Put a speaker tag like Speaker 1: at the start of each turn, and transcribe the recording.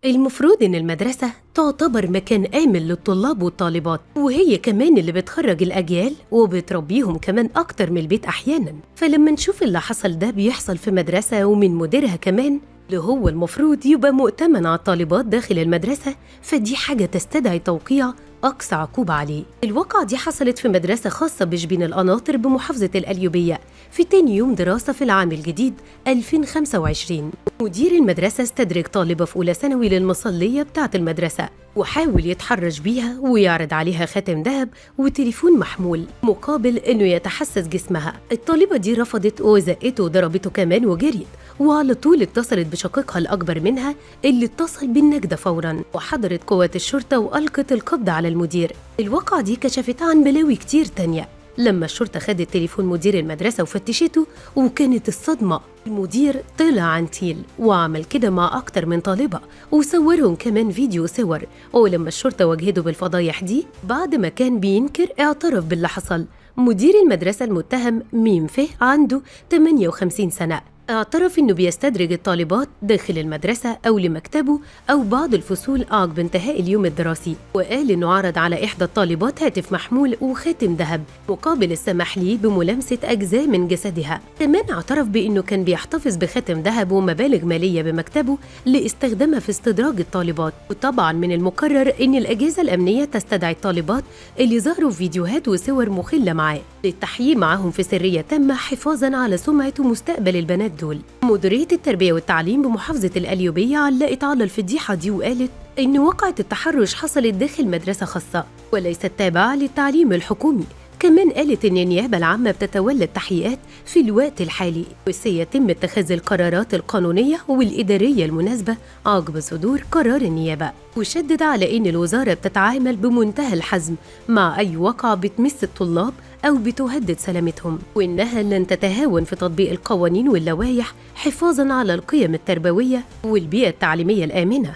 Speaker 1: المفروض إن المدرسة تعتبر مكان آمن للطلاب والطالبات، وهي كمان اللي بتخرج الأجيال وبتربيهم كمان أكتر من البيت أحياناً. فلما نشوف اللي حصل ده بيحصل في مدرسة ومن مديرها كمان اللي هو المفروض يبقى مؤتمن على الطالبات داخل المدرسة، فدي حاجة تستدعي توقيع أقصى عقوبة عليه. الواقعة دي حصلت في مدرسة خاصة بشبين القناطر بمحافظة القليوبية في تاني يوم دراسة في العام الجديد 2025. مدير المدرسة استدرج طالبة في أولى ثانوي للمصلية بتاعة المدرسة، وحاول يتحرش بيها ويعرض عليها خاتم ذهب وتليفون محمول مقابل إنه يتحسس جسمها. الطالبة دي رفضت وزقته وضربته كمان وجريت، وعلى طول اتصلت بشقيقها الأكبر منها اللي اتصل بالنجدة فوراً، وحضرت قوات الشرطة وألقت القبض على المدير. الواقعة دي كشفت عن بلاوي كتير تانية لما الشرطة خدت تليفون مدير المدرسة وفتشته، وكانت الصدمة المدير طلع عن تيل وعمل كده مع أكتر من طالبة وصورهم كمان فيديو صور. ولما الشرطة واجهته بالفضايح دي بعد ما كان بينكر اعترف باللي حصل. مدير المدرسة المتهم ميم فه عنده 58 سنة اعترف إنه بيستدرج الطالبات داخل المدرسة أو لمكتبه أو بعض الفصول عقب انتهاء اليوم الدراسي، وقال إنه عرض على إحدى الطالبات هاتف محمول وخاتم ذهب مقابل السماح ليه بملامسة أجزاء من جسدها. كمان اعترف بإنه كان بيحتفظ بخاتم ذهب ومبالغ مالية بمكتبه لاستخدامها في استدراج الطالبات. وطبعا من المقرر إن الأجهزة الأمنية تستدعي الطالبات اللي ظهروا في فيديوهات وصور مخلة معاه للتحقيق معهم في سرية تامة حفاظا على سمعة ومستقبل البنات دول. مديرية التربية والتعليم بمحافظة القليوبية علقت على الفضيحة دي وقالت إن واقعة التحرش حصلت داخل مدرسة خاصة وليست تابعة للتعليم الحكومي. كمان قالت إن النيابة العامة بتتولى التحقيقات في الوقت الحالي، وسيتم اتخاذ القرارات القانونية والإدارية المناسبة عقب صدور قرار النيابة. وشدد على إن الوزارة بتتعامل بمنتهى الحزم مع أي واقعة بتمس الطلاب أو بتهدد سلامتهم، وإنها لن تتهاون في تطبيق القوانين واللوائح حفاظاً على القيم التربوية والبيئة التعليمية الآمنة.